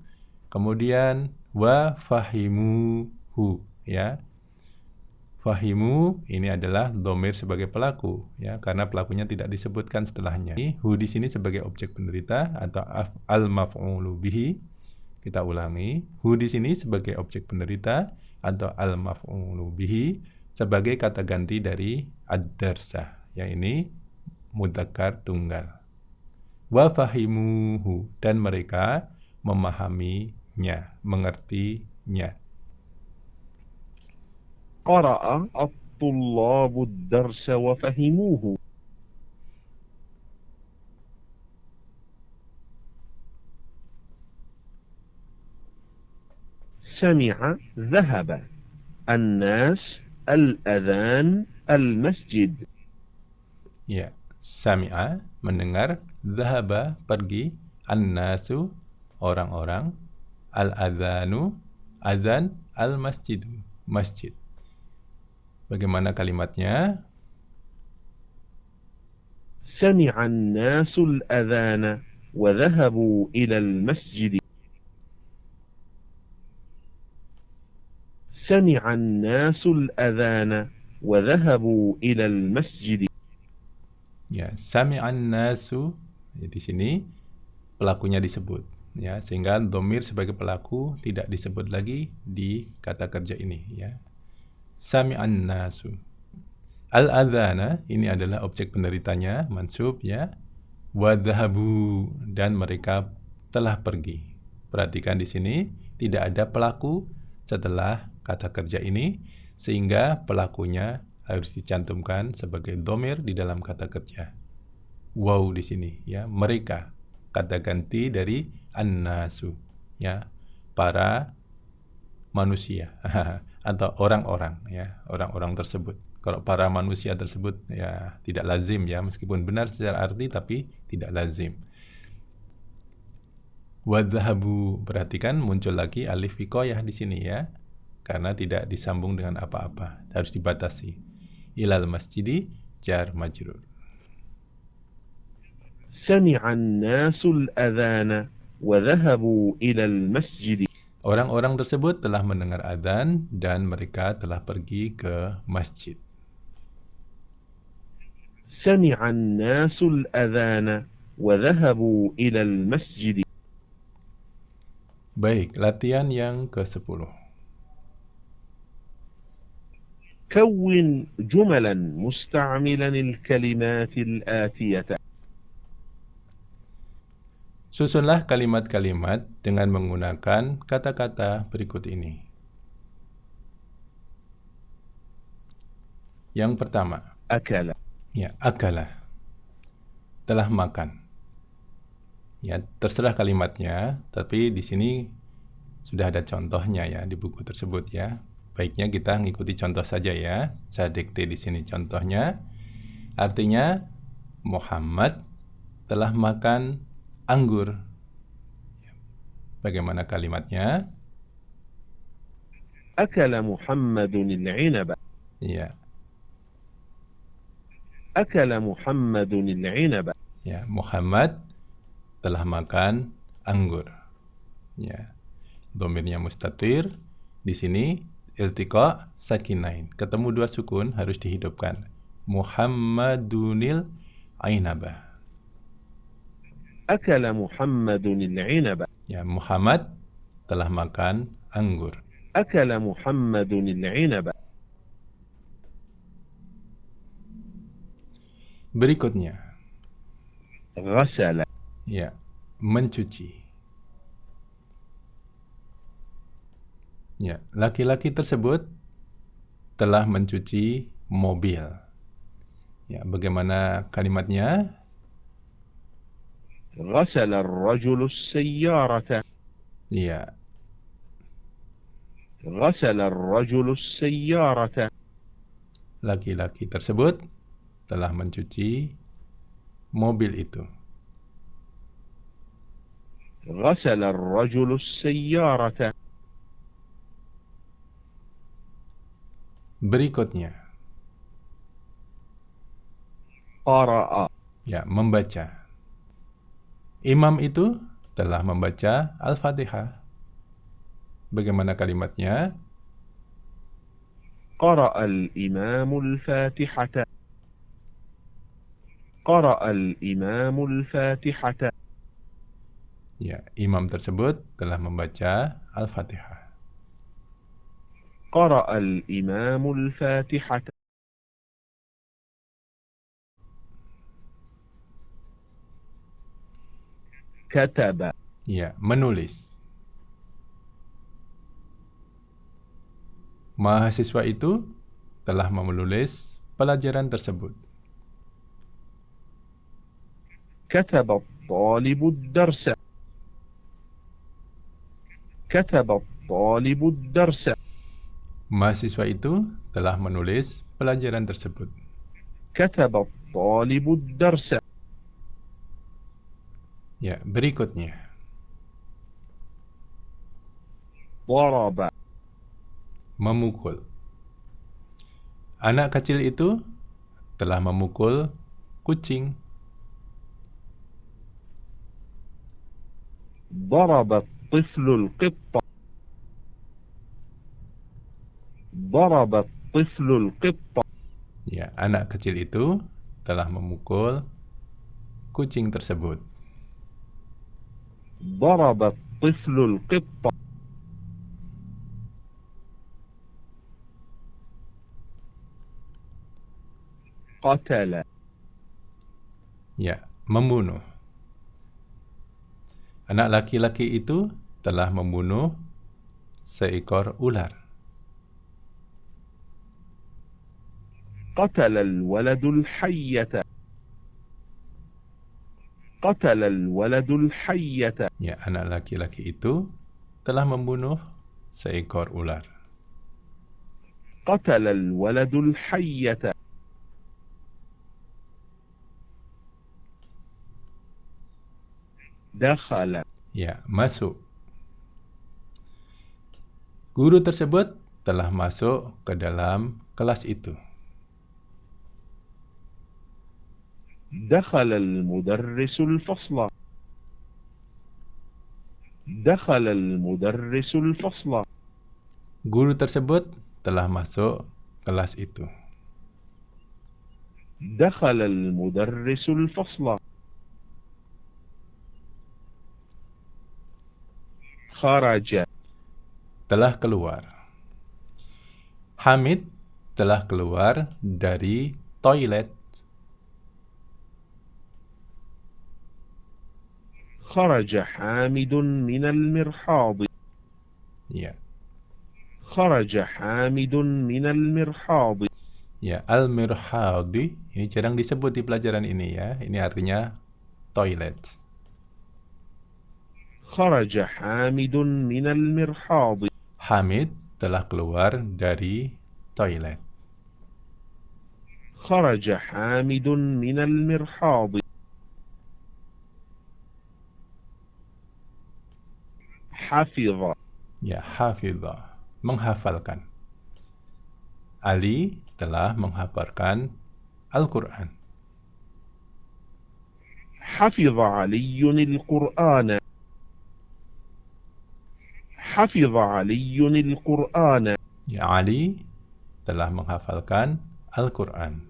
Kemudian wa fahimuhu ya. Fahimu ini adalah dhamir sebagai pelaku ya, karena pelakunya tidak disebutkan setelahnya. Hu di sini sebagai objek penderita atau al-maf'ulu bihi. Kita ulangi. Hu di sini sebagai objek penderita atau al-maf'ulu bihi sebagai kata ganti dari ad-darsah. Yang ini mudzakkar tunggal. Wa fahimuhu dan mereka memahaminya, mengertinya. قرأ الطلاب الدرس وفهموه. سمع ذهب الناس الأذان المسجد. Ya, sami'a mendengar, dhahaba pergi, an-nasu orang-orang, al-adhanu azan, al-masjidu masjid. Bagaimana kalimatnya? سمع الناس الأذان وذهبوا إلى المسجد. سمع الناس الأذان وذهبوا إلى المسجد. Ya, sami'an nasu di sini pelakunya disebut, ya, sehingga dhamir sebagai pelaku tidak disebut lagi di kata kerja ini, ya. Sami'an nasu. Al-adhana ini adalah objek penderitanya, mansub, ya. Wa dhahabu, dan mereka telah pergi. Perhatikan di sini tidak ada pelaku setelah kata kerja ini, sehingga pelakunya harus dicantumkan sebagai dhamir di dalam kata kerja. Waw di sini, ya, mereka, kata ganti dari an-nasu, ya, para manusia atau orang-orang, ya, orang-orang tersebut. Kalau para manusia tersebut, ya, tidak lazim, ya, meskipun benar secara arti tapi tidak lazim. Wadhahabu, perhatikan muncul lagi alif wiqayah di sini, ya, karena tidak disambung dengan apa-apa, harus dibatasi. Ilal masjidi jar majrur. سمع الناس الأذان وذهبوا إلى المسجد. Orang-orang tersebut telah mendengar adzan dan mereka telah pergi ke masjid. سمع الناس الأذان وذهبوا إلى المسجد. Baik, latihan yang ke-10. كون جملا مستعملا الكلمات الآتية. Susunlah kalimat-kalimat dengan menggunakan kata-kata berikut ini. Yang pertama, أكل. ya, akala, telah makan. Ya, terserah kalimatnya, tapi di sini sudah ada contohnya, ya, di buku tersebut, ya. Baiknya kita ngikuti contoh saja, ya. Saya dikte di sini contohnya. Artinya Muhammad telah makan anggur. Bagaimana kalimatnya? أكل محمد العنب. Ya, أكل محمد العنب. ya, Muhammad telah makan anggur. Ya, dhamirnya mustatir. Di sini iltiqa sakinain. Ketemu dua sukun harus dihidupkan. Muhammadunil ainabah. أكل محمد العنب. Ya, Muhammad telah makan anggur. أكل محمد العنب. Berikutnya, غسل. ya, mencuci. Ya, laki-laki tersebut telah mencuci mobil. Ya, bagaimana kalimatnya? غسل الرجل السيارة. Ya, غسل الرجل السيارة. laki-laki tersebut telah mencuci mobil itu. غسل الرجل السيارة. Berikutnya, قرأ. ya, membaca. Imam itu telah membaca Al-Fatihah. Bagaimana kalimatnya? قرأ الإمام الفاتحة. قرأ الإمام الفاتحة. Ya, imam tersebut telah membaca Al-Fatihah. قرأ الإمام الفاتحة. كتب. Ya, menulis. Mahasiswa itu telah menulis pelajaran tersebut. كتب الطالب الدرس. كتب الطالب الدرس. Mahasiswa itu telah menulis pelajaran tersebut. كتب الطالب الدرس. Ya, berikutnya. ضرب. Memukul. Anak kecil itu telah memukul kucing. ضرب الطفل القط. ضرب الطفل القط. Ya, anak kecil itu telah memukul kucing tersebut. ضرب الطفل القط. قتل. Ya, membunuh. Anak laki-laki itu telah membunuh seekor ular. قتل الولد الحية. قتل الولد الحية. Ya, anak laki-laki itu telah membunuh seekor ular. قتل الولد الحية. دخل. Ya, masuk. Guru tersebut telah masuk ke dalam kelas itu. دخل المدرس الفصل. دخل المدرس الفصل. Guru tersebut telah masuk kelas itu. دخل المدرس الفصل. خرج. Telah keluar. Hamid telah keluar dari toilet. خرج حامد من المرحاض. Ya, خرج حامد من المرحاض. ya, al-mirhadi ini jarang disebut di pelajaran ini ya. Ini artinya toilet. خرج حامد من المرحاض. Hamid telah keluar dari toilet. خرج حامد من المرحاض. حفظ. Ya, hafidha, menghafalkan. Ali telah menghafalkan Al-Quran. حفظ علي القرآن. حفظ علي القرآن. Ya, Ali telah menghafalkan Al-Quran.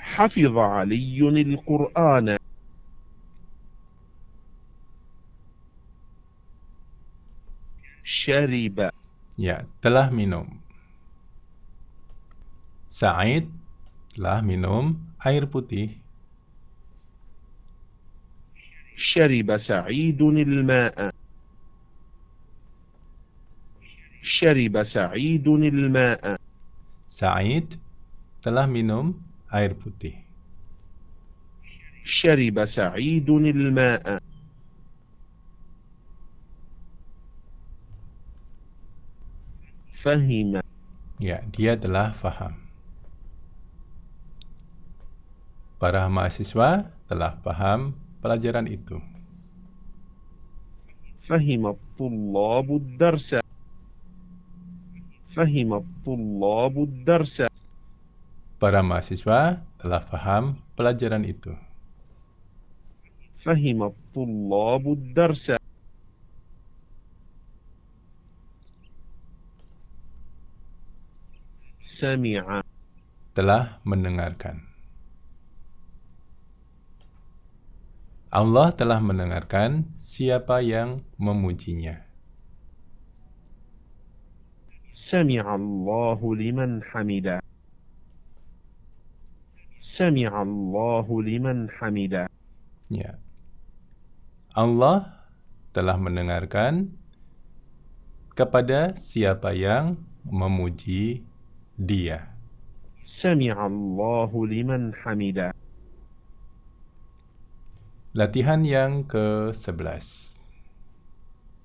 حفظ علي القرآن. شرب. Ya, telah minum. Sa'id telah minum air putih. شرب سعيد الماء. شرب سعيد الماء. Sa'id telah minum air putih. شرب سعيد الماء. فهم. Ya, dia telah faham. Para mahasiswa telah paham pelajaran itu. فهم الطلاب الدرس. فهم الطلاب الدرس. Para mahasiswa telah paham pelajaran itu. فهم الطلاب الدرس. سمع. Telah mendengarkan. Allah telah mendengarkan siapa yang memujinya. سمع الله لمن حمده. سمع الله لمن حمده. Ya. Allah telah mendengarkan kepada siapa yang memuji Dia. سمع الله لمن حمده. Latihan yang ke-11.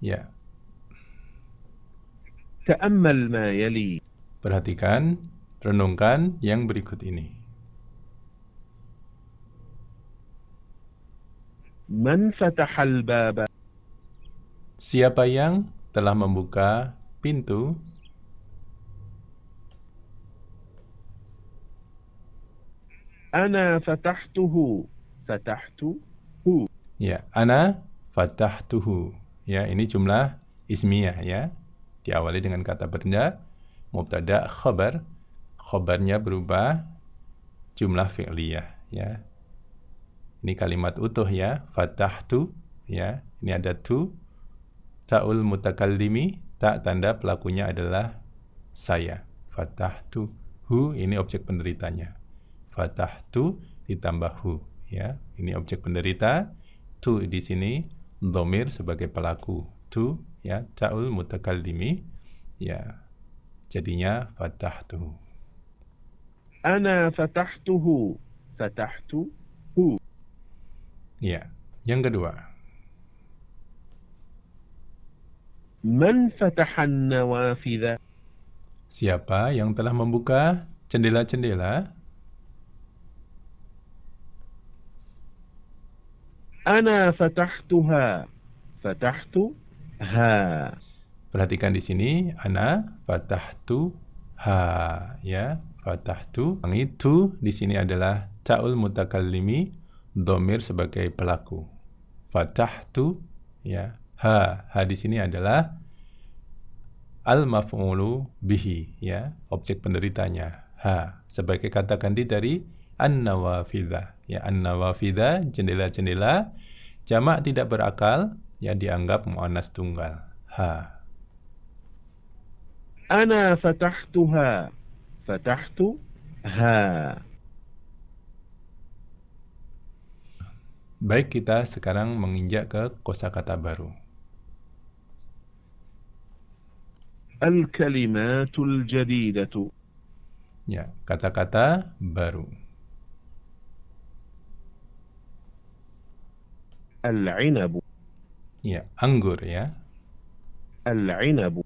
Ya. تأمل ما يلي. Perhatikan, renungkan yang berikut ini. من فتح الباب؟ Siapa yang telah membuka pintu? أنا فتحته. فتحته. Ya, ana fatahtuhu. Ya, ini jumlah ismiyah ya. Diawali dengan kata benda, mubtada, khabar. Khabarnya berubah jumlah fi'liyah ya. Ini kalimat utuh ya, fatahtu ya. Ini ada tu, ta'ul mutakallimi, tak tanda pelakunya adalah saya. Fatahtu hu, ini objek penderitanya. Fatahtu ditambah hu ya. Ini objek penderita. Tu di sini dhamir sebagai pelaku. Tu ya, ta'ul mutakallimi ya. Jadinya fatahtu. أنا فتحته. فتحته. Ya. Yang kedua. من فتح النوافذ؟ Siapa yang telah membuka jendela-jendela? أنا فتحتها. فتحتها. Perhatikan di sini, ana fatahtu ha ya, fatahtu. Yang itu di sini adalah ta'ul mutakallimi, dhamir sebagai pelaku. Fatahtu ya, ha di sini adalah al maf'ulu bihi ya, objek penderitanya. Ha sebagai kata ganti dari an-nawafidha ya, an-nawafidha jendela-jendela, jamak tidak berakal ya, dianggap muannas tunggal. Ha. أنا فتحتها. فتحتها. Baik, kita sekarang menginjak ke kosakata baru. الكلمات الجديدة. Ya, kata-kata baru. العنب. Ya, anggur ya. العنب.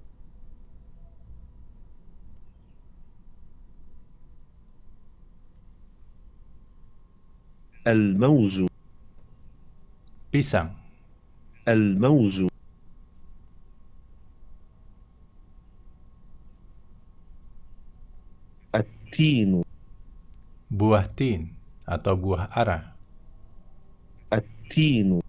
الموز. Pisang. الموز. التين. Buah tin atau buah ara. التين.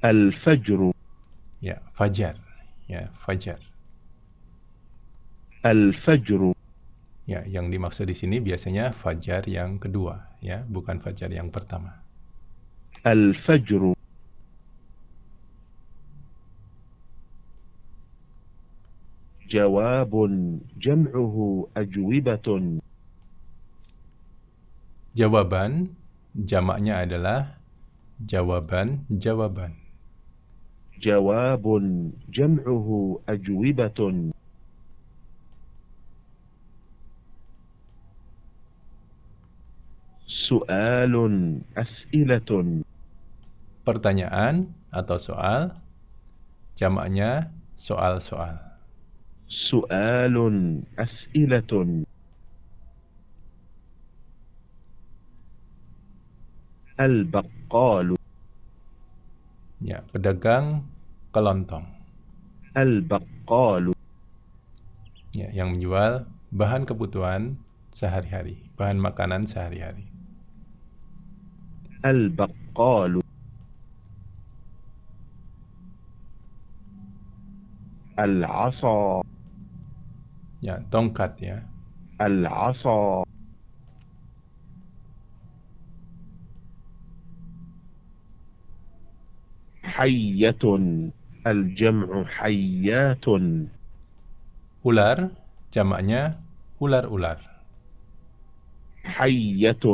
الفجر. Ya, fajar. Ya, fajar. الفجر. Ya, yang dimaksud di sini biasanya fajar yang kedua, ya, bukan fajar yang pertama. الفجر. جواب جمعه أجوبة. Jawaban, jamaknya adalah jawaban-jawaban. جواب جمعه أجوبة. سؤال أسئلة. Pertanyaan atau soal, jamaknya soal-soal. سؤال أسئلة. البقال. Ya, pedagang kelontong. البقال. Ya, yang menjual bahan kebutuhan sehari-hari, bahan makanan sehari-hari. البقال. العصا. Ya, tongkat ya. العصا. حية. الجمع حيات. Ular, jamaknya ular-ular. حية.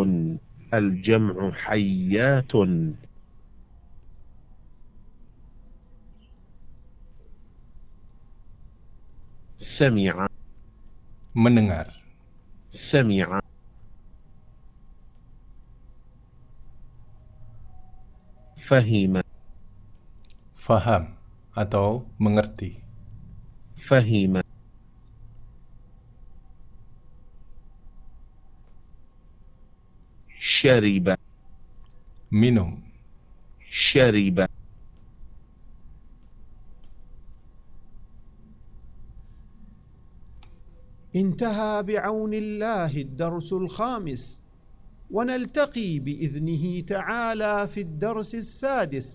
الجمع حيات. سمع. Mendengar. سمع. فهم. faham atau mengerti. فهم شرب Minum. شرب انتهى بعون الله الدرس الخامس، ونلتقي بإذنه تعالى في الدرس السادس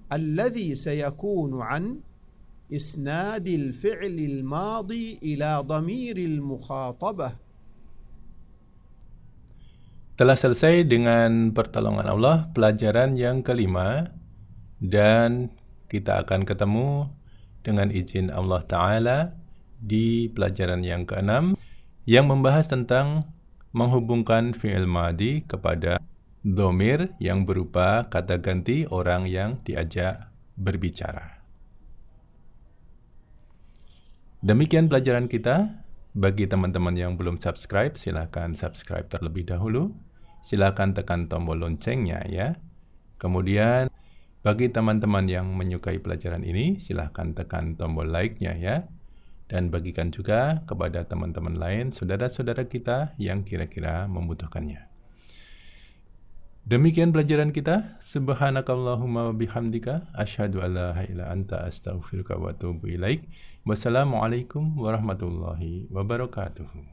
الذي سيكون عن إسناد الفعل الماضي إلى ضمير المخاطبة. Telah selesai dengan pertolongan Allah pelajaran yang kelima, dan kita akan ketemu dengan izin Allah Ta'ala di pelajaran yang keenam yang membahas tentang menghubungkan fi'il madi kepada dhamir yang berupa kata ganti orang yang diajak berbicara. Demikian pelajaran kita. Bagi teman-teman yang belum subscribe, silakan subscribe terlebih dahulu. Silakan tekan tombol loncengnya ya. Kemudian bagi teman-teman yang menyukai pelajaran ini, silakan tekan tombol like-nya ya. Dan bagikan juga kepada teman-teman lain, saudara-saudara kita yang kira-kira membutuhkannya. Demikian pelajaran kita. Subhanakallahumma wa bihamdika asyhadu an la ilaha illa anta astaghfiruka wa atubu ilaik. Wassalamualaikum warahmatullahi wabarakatuh.